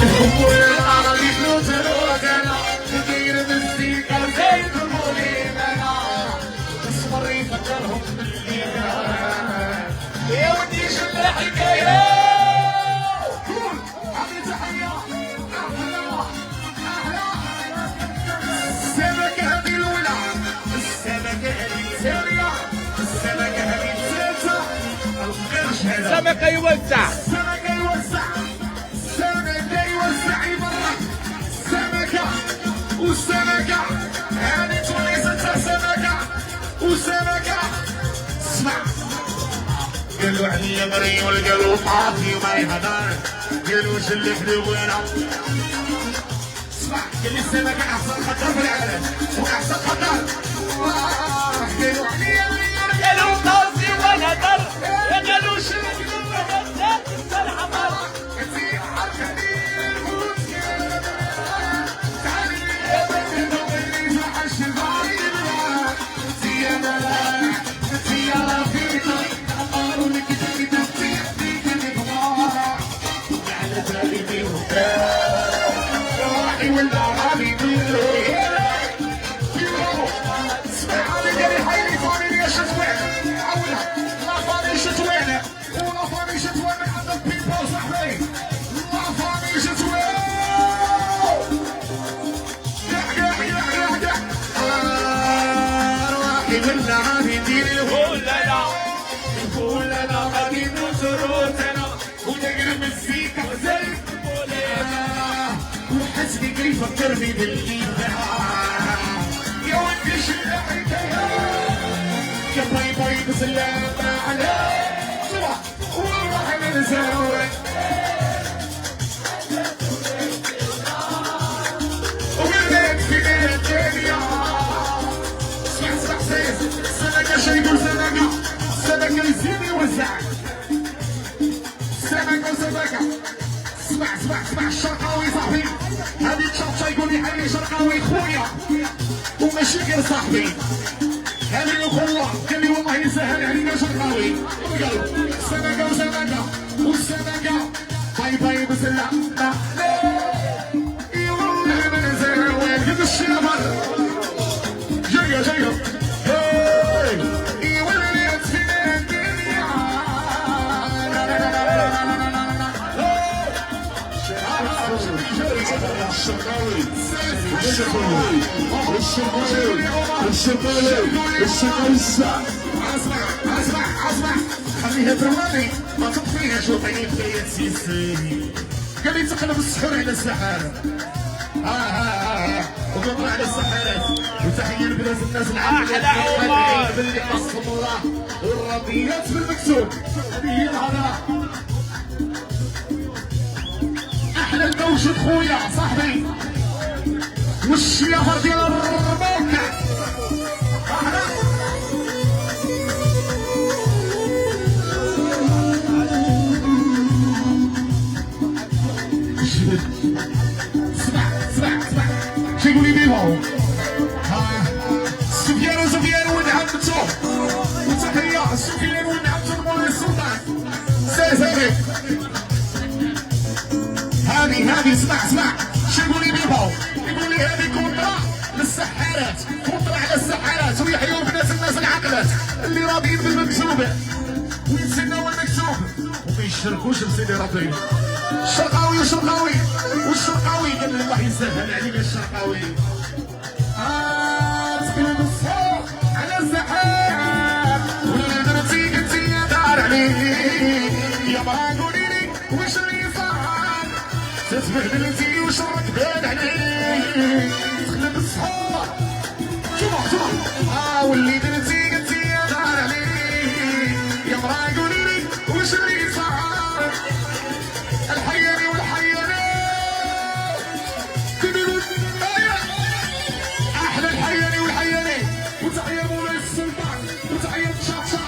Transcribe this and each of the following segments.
والعربي فلوس روزنا ندير مزيكا زي المولينا تصبر يفكرهم باللينا يا ودي شو الحكايه السمكة هذه الأولى السمكة هذه الثانية السمكة هذه الثالثة القرش هذا السمكة يوزع السمكة يوزع السمكة يوزع يبرك السمكة والسمكة هذه تونسة سمكة وسمكة اسمع قالوا عليا مريول قالوا طافي وما يهدر قالوا شلك لوينة قال لي السمكة أحسن خطر في العالم وأحسن خطر قالوا عليا قالوا قاسي ونذر قالوا شلك لوينة الحمر كثير عرفني المشكلة تعالي يا بنت وغيري فحش البعيد زيادة زيادة فينا قالوا لك تبي تبكي تبكي بضاعة على بالي بيهم ولا غالي اسمع هذا قال حيلي فاني يا شتوين عولها لا فاني شتوين ولا فاني شتوين من عند البيبل صاحبي لا فاني شتوين روحي ولا غادي ندير ولا ولا غادي نزروتنا ونقلب الزيكا زي وحسبي كيف فكرني بالليل يا ودي شو الحكايه يا باي باي بسلامة عليك والله من زاوية وبدك في الدنيا اسمع سيد سمكة شي يقول سمكة سمكة يزيد يوزع سمكة وسمكة اسمع الشرقاوي صاحبي هذه الشطشة يقول لي حالي شرقاوي خويا وماشي غير صاحبي هذه الأخوة قال لي والله يسهل علينا شرقاوي قال سمكة وسمكة والسمكة باي باي بسلامة يوم من زاوية قد الشمر جاية يولد فينا الدنيا الشرقاوي الساعة اسمع خليها ترواني ما تطفيها شو طيب يا سيسي قال لي تقلب السحور على السحارة وقبل على السحارات وتحية لبنات الناس العاملة باللي قصهم الله والرضيات بالمكتوب هذه هي الهضرة احلى الموجود خويا صاحبي والشيافة ديال الربوكة اسمع شو يقول لي بيبو سفيان ونعمته وتحية سفيان ونعمته المولى السلطان سيسيري هذه اسمع شو يقول لي بيبو يقول لي هذه كونترا للسحارات كونترا على السحارات ويحيوا بنات الناس العاقلات اللي راضيين بالمكتوب ويتسناو المكتوب وما يشركوش بسيدي ربي الشرقاوي والشرقاوي قال الله يسهل عليك الشرقاوي تقلب الصوت على الزحام واللي درتي قلتي يا دار عليك يا ما قولي لي واش اللي صار تتبهدلتي وشرك بان عليك تقلب الصوت شوف واللي درتي قلتي يا دار عليك يا ما قولي لي واش اللي صار الحياني والحياني كبيروا احلى الحياني والحياني وتحية مولاي السلطان وتحية شاطشا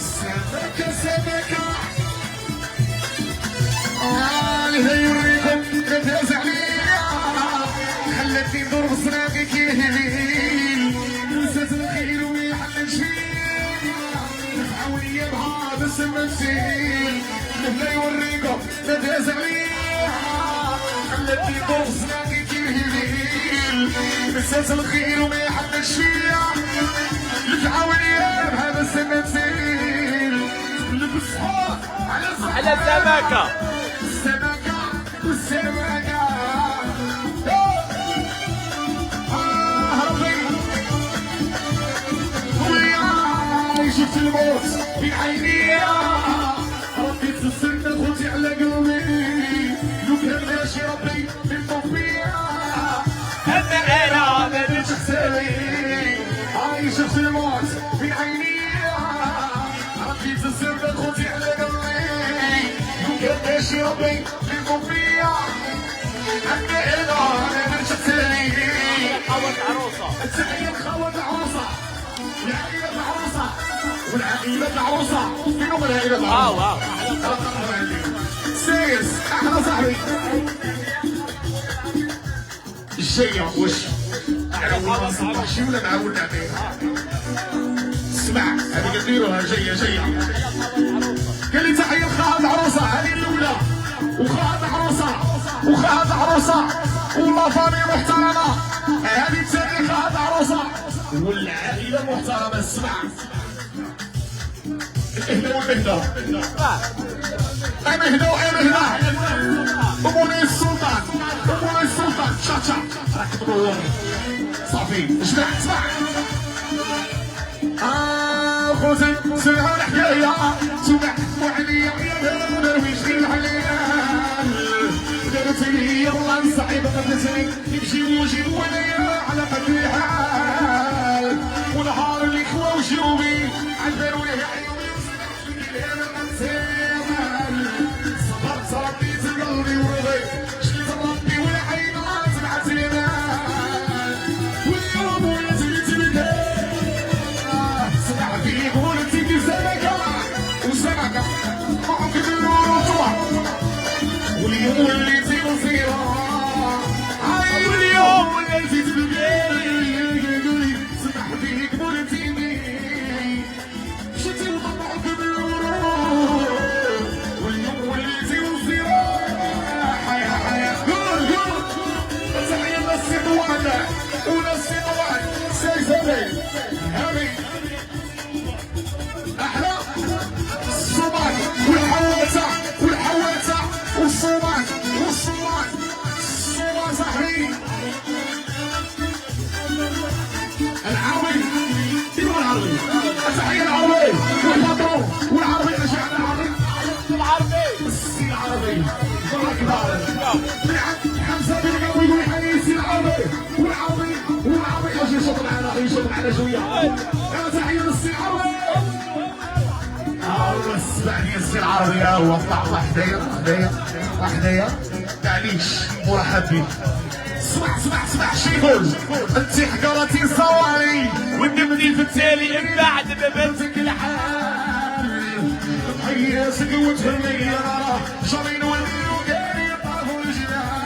سمكة اللي يوريكم نفاز عليا خلتني ندور بصراقك يا هليل نسات الخير ويحل سدي بوصنا كيكيل مساس الخير وما يحملش فيا العاونية بهذا السنة تسيل بالصحاب على السمكة السمكة والسمكة ربي وياي شفت الموت في عيني ربي تسلم خوتي على قلبي لو كان ماشي ربي بالتوفيق أما أنا ما بديتش حسابي هاي شفت الموت في عيني ربي تسلم خوتي على قلبي لو كان ماشي ربي بالتوفيق أما أنا ما بديتش حسابي خوات عروسة تحية خوات عروسة والعائلة العروسة والعائلة العروسة فين هم العائلة العروسة؟ واو سيس احلى صاحبي الجاية وش؟ ماشي ولا معود عليه؟ اسمع هذه كديروها جاية قال لي تحية خالد عروسة هذه الأولى وخالد عروسة وخالد عروسة والله فامي محترمة هذه الثانية خالد عروسة والعائلة محترمة اسمع اهدوا والمهدى امهدوا اموني السلطان شا راك تدور صافي اسمع خوتي سمعوا الحكايه سمعوا عليا يا درويش غير عليا درت لي والله نصعب قبلتني يجيبوا انايا على قد حال ونهار اللي خوا وجوبي عذروا لي عيوني صبرت ربيت قلبي ورضيت شلت ربي والعين سمعت اليمان واليوم ولات التلقى سمع فيك ولات في سمكة وسمكة معك النور وطلع واليوم وليت مصيرة واليوم وليت تبقى سمع فيك ولات شتي وطلعك بالنور واليوم وليتي وزيرة حياة قول تحية للسيد واحد وللسيد واحد سيسابي هامي أحلى الصومال والحواتة والصومال صاحبي العربي كيف العربي تحية العربي والبطل والعربي أشعر العربي السي العربي بارك الله حمزة بن قوي يقول حي السي العربي والعربي اجي شطر على شويه تحيه للسي العربي بس بعدين السي العربي هو طلع حدايا معليش مرحب بك اسمع شي يقول انت حقرتي صواري والنمني في التالي من بعد ما بنتك الحال هيا سقوت في الميارة شامين والليل وقاري طافوا الجبال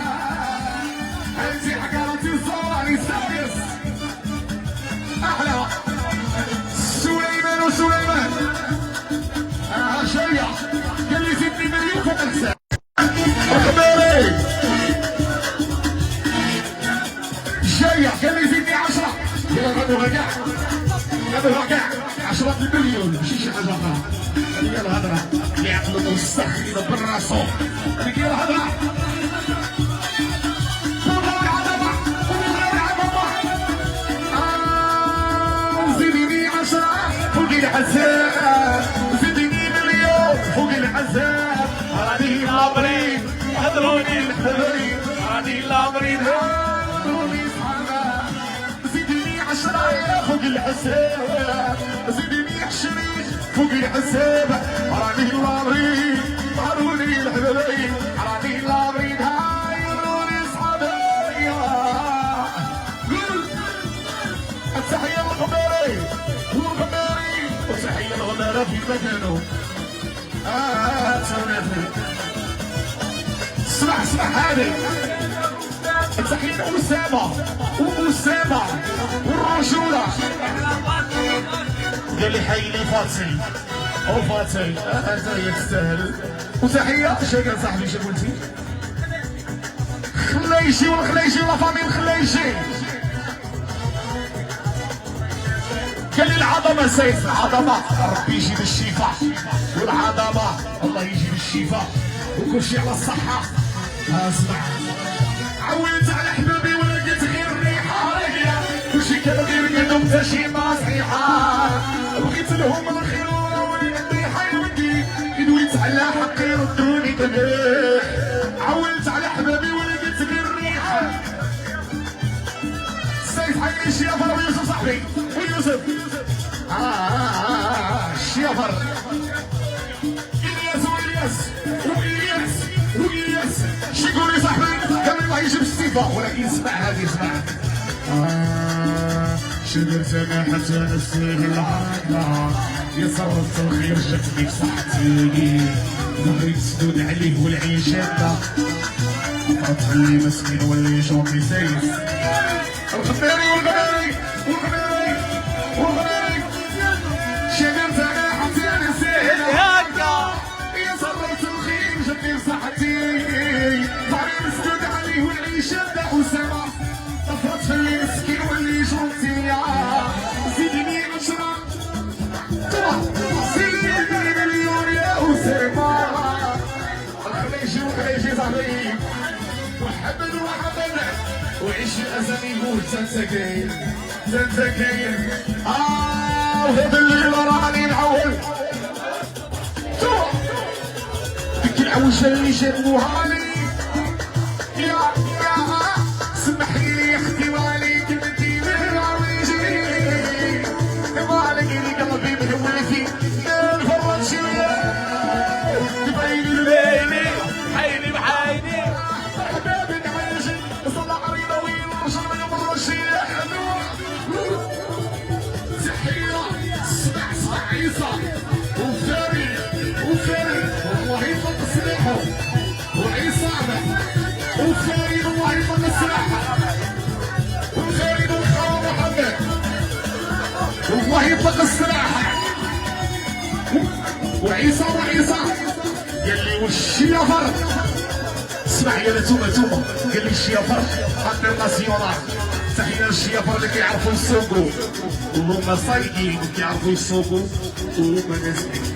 انت حقرتي الصواري سايس احلى سليمان شيع قال لي 6 مليون فوق الحساب اخباري شيع قال لي زيدني 10 غادوها كاع 10 مليون ماشي شي حاجه اخرى هذه هي الهضره اللي عقلو مستخدم بالراسو هذيك هي الهضره زيديني 10 فوق الحساب زيديني مليون فوق الحساب راني لابرين هضروني الحبايب راني لابرين هضروني صحابه زيديني 10 فوق الحساب زيديني 20 فوق الحساب راني لابرين هضروني الحبايب راني لابرين هايروني صحابه التحية للغماري وتحية الغمارة في مكانه اسمع هذه التحية وأسامة والرجولة قال لي حي لي فاتي او فاتي انت هي تستاهل وتحية شكرا صاحبي شو قلتي الخليجي والخليجي ولا فامي الخليجي. قال لي العظمه سيف العظمه ربي يجيب الشفاء والعظمه الله يجيب الشفاء وكل شيء على الصحه. اسمع عودت على احبابي ولقيت غير الريحه كل شيء كان غير قدهم تا شي ما صحيحه بغيت لهم الخير ولي حيوتي دويت على حقي ردوني تبيح عودت على احبابي ولقيت غير الريحه. سيف حي الشيافر ويوسف صاحبي ويوسف الشيافر الياس والياس شو يقول لي صاحبي قال الله يجيب الصفه ولكن اسمع هذه اسمع. شدرت انا حتى نفسي العاقله يا صرفت الخير جاتني بصحتي ظهري مسدود عليه والعين شاده عرفت خلي مسكين ولي شوطي سيف الخباري والغباري شدرت انا حتى نفسي العاقله يا صرفت الخير جاتني بصحتي ظهري مسدود عليه والعين شاده اسامه طفرت خلي مسكين ولي شوطي زيدني نشرة زيدني مليون يا أسامة الخليجي صاحبي وحبد وعيش أسامي زنزكين وهذا الليل راني نعول ديك العوجة اللي جابوها لي يا سمح لي يا اختي والي كلمتي مالك اللي قلبي مهول فيه نفرط شويه تبيني لبيني حيني بحيني حبابي نعيشي صلى عريضه وين وشرب يمر شي تحيه اسمع عيسى وفاري والله يفك سلاحه وعصابه وفاري والله يفك سلاحه وفاري بالخوف محمد والله يطلق السلاح وعيسى قال لي والشيافر اسمع يا توما قال لي الشيافر انترناسيونال تحيه للشيافر اللي كيعرفوا يسوقوا وهما صايدين كيعرفوا يسوقوا وهما ناسين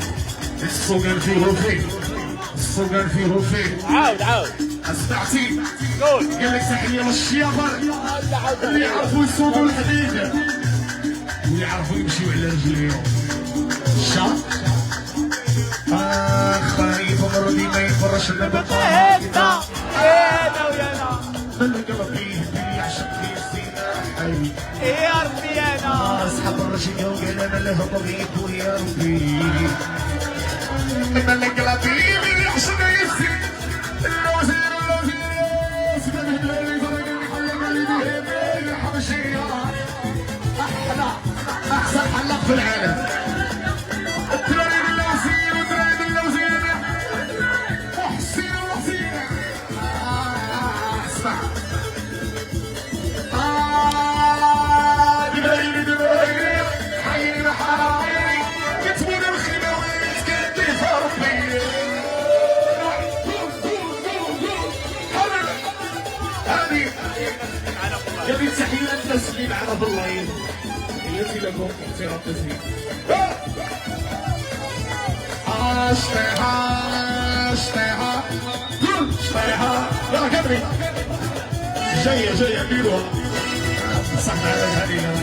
السوقان فيه عاود اسمعتي قول قال لك تحيه للشيافر اللي يعرفوا يسوقوا الحديد ويعرفوا يمشيوا على رجليهم. الشا خايف مرضي ما يفرش لنا بقى انت انا ويانا من قلبي يعشق في السناحي يا ربي انا اصحاب الرجل وقال انا له بغيت ويا ربي من قلبي يعشق في السناحي احسن حلاق في العالم التراب اللوزين وحسين اسمع دبريني حيني بحرايري كتبون الخدوات كيف ربي هذه جميل تحية التسليم عرب الله التي لكم اختيار التسليم اشتيها يلا كبري جاية ديروها صحنا على هذه